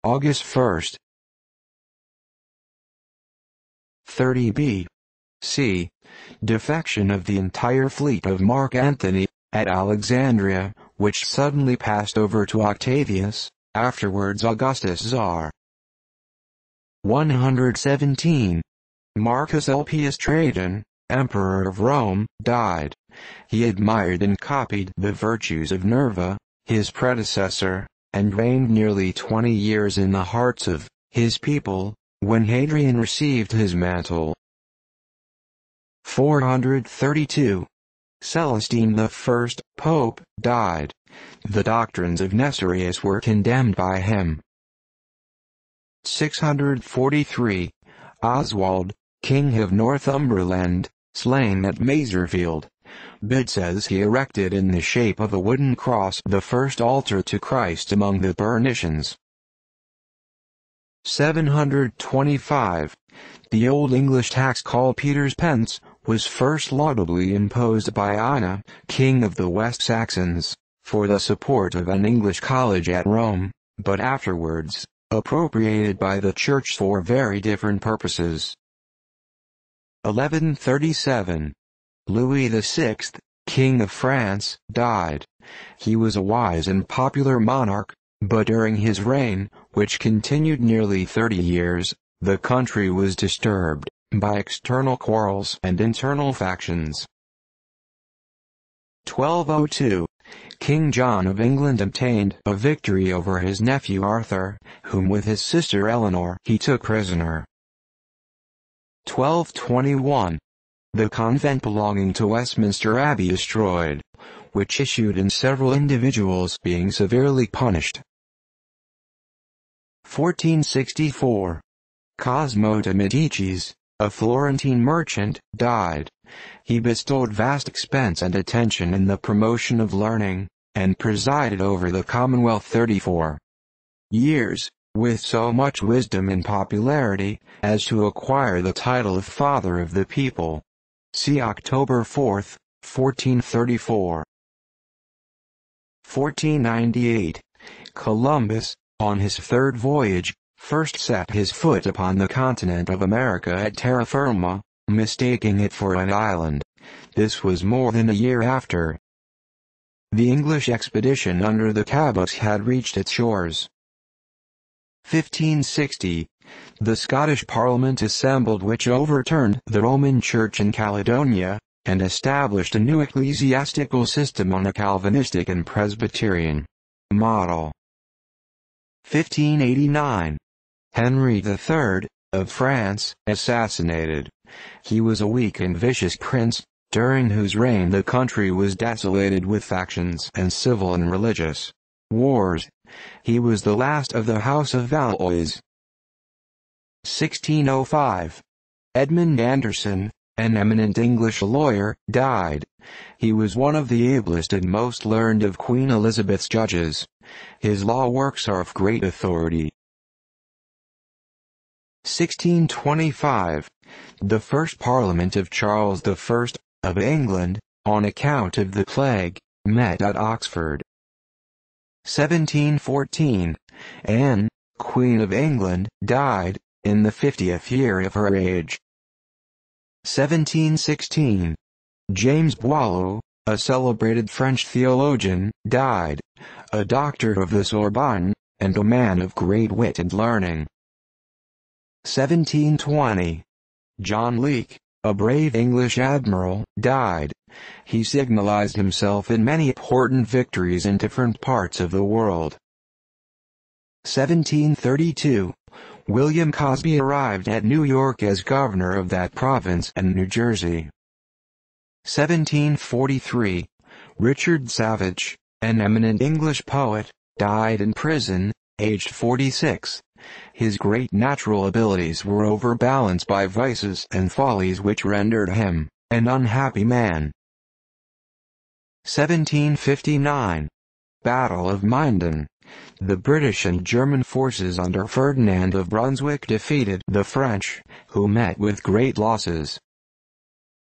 August 1st. 30 B.C. Defection of the entire fleet of Mark Antony, at Alexandria, which suddenly passed over to Octavius, afterwards Augustus Czar. 117. Marcus Ulpius Trajan, Emperor of Rome, died. He admired and copied the virtues of Nerva, his predecessor, and reigned nearly 20 years in the hearts of his people, when Hadrian received his mantle. 432. Celestine I, Pope, died. The doctrines of Nestorius were condemned by him. 643. Oswald, King of Northumberland, slain at Maserfield. Bede says he erected in the shape of a wooden cross the first altar to Christ among the Bernicians. 725. The Old English tax called Peter's pence was first laudably imposed by Ina, king of the West Saxons, for the support of an English college at Rome, but afterwards appropriated by the Church for very different purposes. 1137. Louis VI, King of France, died. He was a wise and popular monarch, but during his reign, which continued nearly 30 years, the country was disturbed by external quarrels and internal factions. 1202. King John of England obtained a victory over his nephew Arthur, whom with his sister Eleanor he took prisoner. 1221. The convent belonging to Westminster Abbey destroyed, which issued in several individuals being severely punished. 1464. Cosmo de' Medicis, a Florentine merchant, died. He bestowed vast expense and attention in the promotion of learning, and presided over the Commonwealth 34 years, with so much wisdom and popularity, as to acquire the title of Father of the People. See October 4, 1434. 1498. Columbus, on his third voyage, first set his foot upon the continent of America at terra firma, mistaking it for an island. This was more than a year after the English expedition under the Cabots had reached its shores. 1560. The Scottish Parliament assembled, which overturned the Roman Church in Caledonia, and established a new ecclesiastical system on a Calvinistic and Presbyterian model. 1589. Henry III, of France, assassinated. He was a weak and vicious prince, during whose reign the country was desolated with factions and civil and religious wars. He was the last of the House of Valois. 1605. Edmund Anderson, an eminent English lawyer, died. He was one of the ablest and most learned of Queen Elizabeth's judges. His law works are of great authority. 1625. The first Parliament of Charles I, of England, on account of the plague, met at Oxford. 1714. Anne, Queen of England, died, in the 50th year of her age. 1716. James Boileau, a celebrated French theologian, died, a doctor of the Sorbonne, and a man of great wit and learning. 1720. John Leake, a brave English admiral, died. He signalized himself in many important victories in different parts of the world. 1732. William Cosby arrived at New York as governor of that province and New Jersey. 1743. Richard Savage, an eminent English poet, died in prison, aged 46. His great natural abilities were overbalanced by vices and follies which rendered him an unhappy man. 1759. Battle of Minden. The British and German forces under Ferdinand of Brunswick defeated the French, who met with great losses.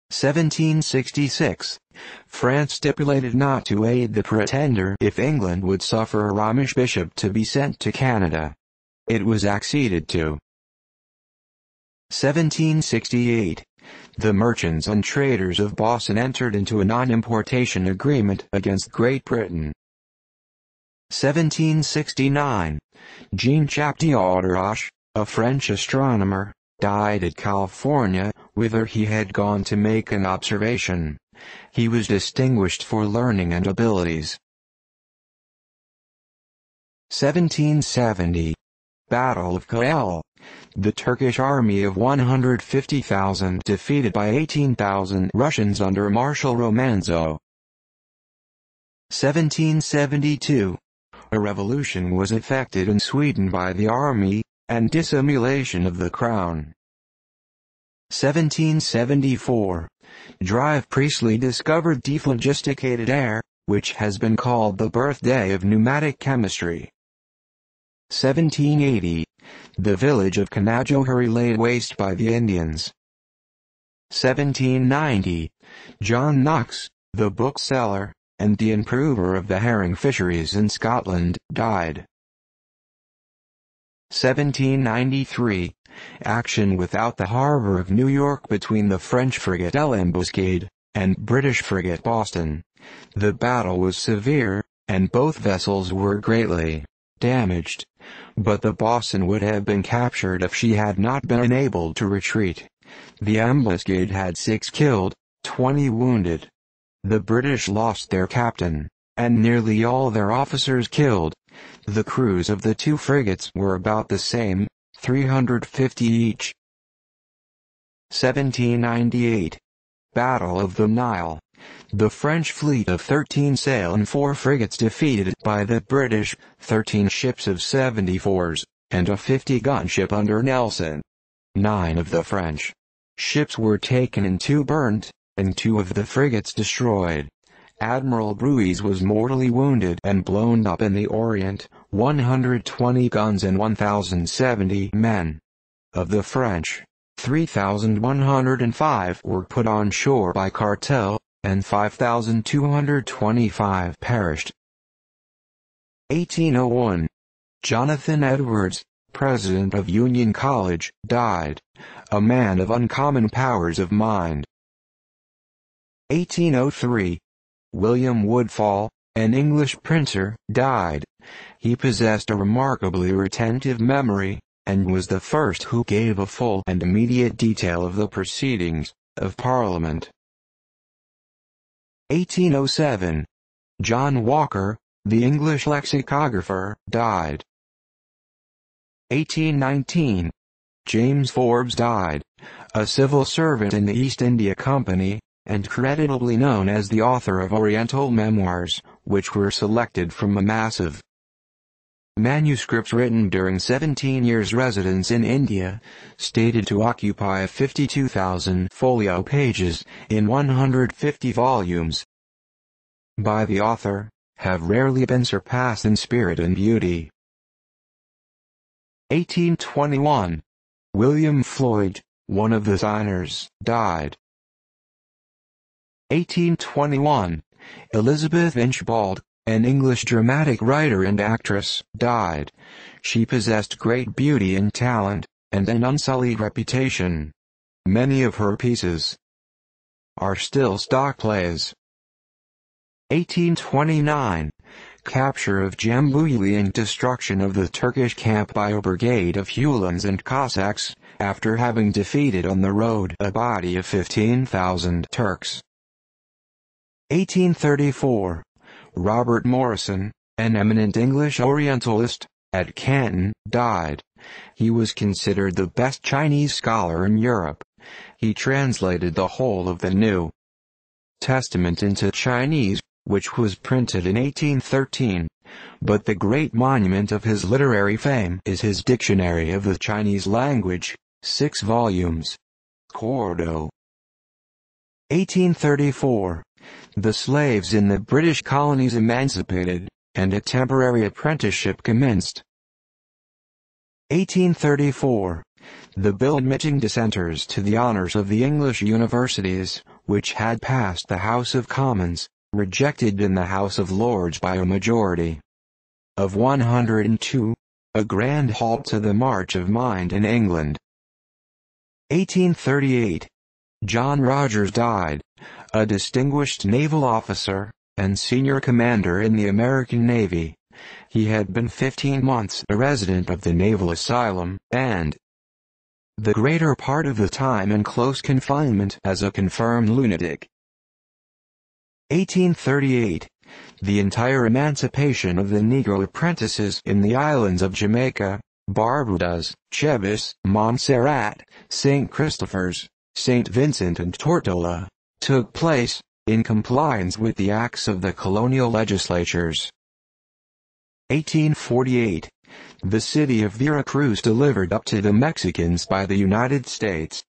1766. France stipulated not to aid the Pretender if England would suffer a Romish bishop to be sent to Canada. it was acceded to. 1768. The merchants and traders of Boston entered into a non-importation agreement against Great Britain. 1769. Jean-Chapdelaudouche, a French astronomer, died at California, whither he had gone to make an observation. He was distinguished for learning and abilities. 1770. Battle of Koel. The Turkish army of 150,000 defeated by 18,000 Russians under Marshal Romanzo. 1772. A revolution was effected in Sweden by the army, and dissimulation of the crown. 1774. Drive Priestley discovered dephlogisticated air, which has been called the birthday of pneumatic chemistry. 1780. The village of Canajoharie laid waste by the Indians. 1790. John Knox, the bookseller, and the improver of the herring fisheries in Scotland, died. 1793. Action without the harbor of New York between the French frigate L'Embuscade and British frigate Boston. The battle was severe, and both vessels were greatly damaged, but the Boston would have been captured if she had not been enabled to retreat. The Ambuscade had 6 killed, 20 wounded. The British lost their captain, and nearly all their officers killed. The crews of the 2 frigates were about the same, 350 each. 1798. Battle of the Nile. The French fleet of 13 sail and 4 frigates defeated by the British, 13 ships of 74s, and a 50-gun ship under Nelson. 9 of the French ships were taken and 2 burnt, and 2 of the frigates destroyed. Admiral Brueys was mortally wounded and blown up in the Orient, 120 guns and 1,070 men. Of the French, 3,105 were put on shore by cartel, and 5,225 perished. 1801. Jonathan Edwards, president of Union College, died, a man of uncommon powers of mind. 1803. William Woodfall, an English printer, died. He possessed a remarkably retentive memory, and was the first who gave a full and immediate detail of the proceedings of Parliament. 1807. John Walker, the English lexicographer, died. 1819. James Forbes died, a civil servant in the East India Company, and creditably known as the author of Oriental Memoirs, which were selected from a mass of manuscripts written during 17 years' residence in India, stated to occupy 52,000 folio pages in 150 volumes. By the author, have rarely been surpassed in spirit and beauty. 1821. William Floyd, one of the signers, died. 1821. Elizabeth Inchbald, an English dramatic writer and actress, died. She possessed great beauty and talent, and an unsullied reputation. Many of her pieces are still stock plays. 1829. Capture of Jambuyli and destruction of the Turkish camp by a brigade of Uhlans and Cossacks, after having defeated on the road a body of 15,000 Turks. 1834. Robert Morrison, an eminent English Orientalist, at Canton, died. He was considered the best Chinese scholar in Europe. He translated the whole of the New Testament into Chinese, which was printed in 1813. But the great monument of his literary fame is his Dictionary of the Chinese Language, 6 volumes. Quarto. 1834. The slaves in the British colonies emancipated, and a temporary apprenticeship commenced. 1834. The bill admitting dissenters to the honors of the English universities, which had passed the House of Commons, rejected in the House of Lords by a majority of 102, a grand halt to the march of mind in England. 1838. John Rogers died, a distinguished naval officer, and senior commander in the American Navy. He had been 15 months a resident of the Naval Asylum, and the greater part of the time in close confinement as a confirmed lunatic. 1838. The entire emancipation of the Negro apprentices in the islands of Jamaica, Barbados, Chebus, Montserrat, St. Christopher's, St. Vincent and Tortola, took place, in compliance with the acts of the colonial legislatures. 1848. The city of Veracruz delivered up to the Mexicans by the United States.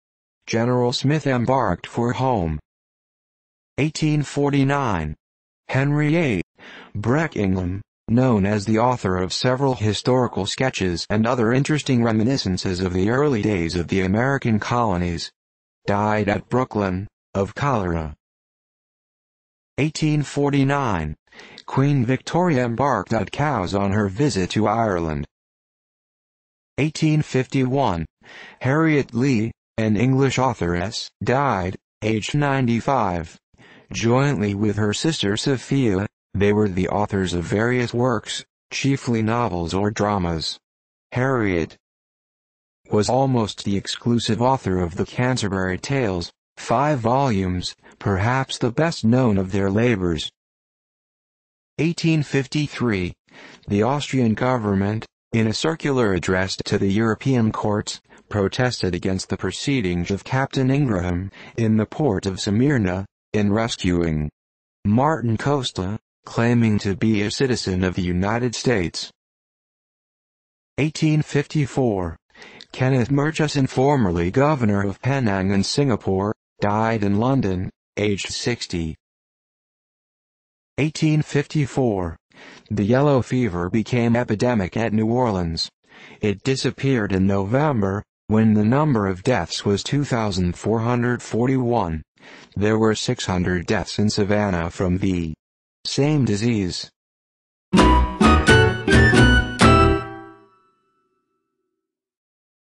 General Smith embarked for home. 1849. Henry A. Breckingham, known as the author of several historical sketches and other interesting reminiscences of the early days of the American colonies, died at Brooklyn, of cholera. 1849. Queen Victoria embarked at Cowes on her visit to Ireland. 1851. Harriet Lee, an English authoress, died, aged 95. Jointly with her sister Sophia, they were the authors of various works, chiefly novels or dramas. Harriet was almost the exclusive author of the Canterbury Tales, 5 volumes, perhaps the best known of their labors. 1853. The Austrian government, in a circular addressed to the European courts, protested against the proceedings of Captain Ingraham, in the port of Smyrna, in rescuing Martin Costa, claiming to be a citizen of the United States. 1854. Kenneth Murchison, formerly governor of Penang and Singapore, died in London, aged 60. 1854. The yellow fever became epidemic at New Orleans. It disappeared in November, when the number of deaths was 2,441. There were 600 deaths in Savannah from the same disease.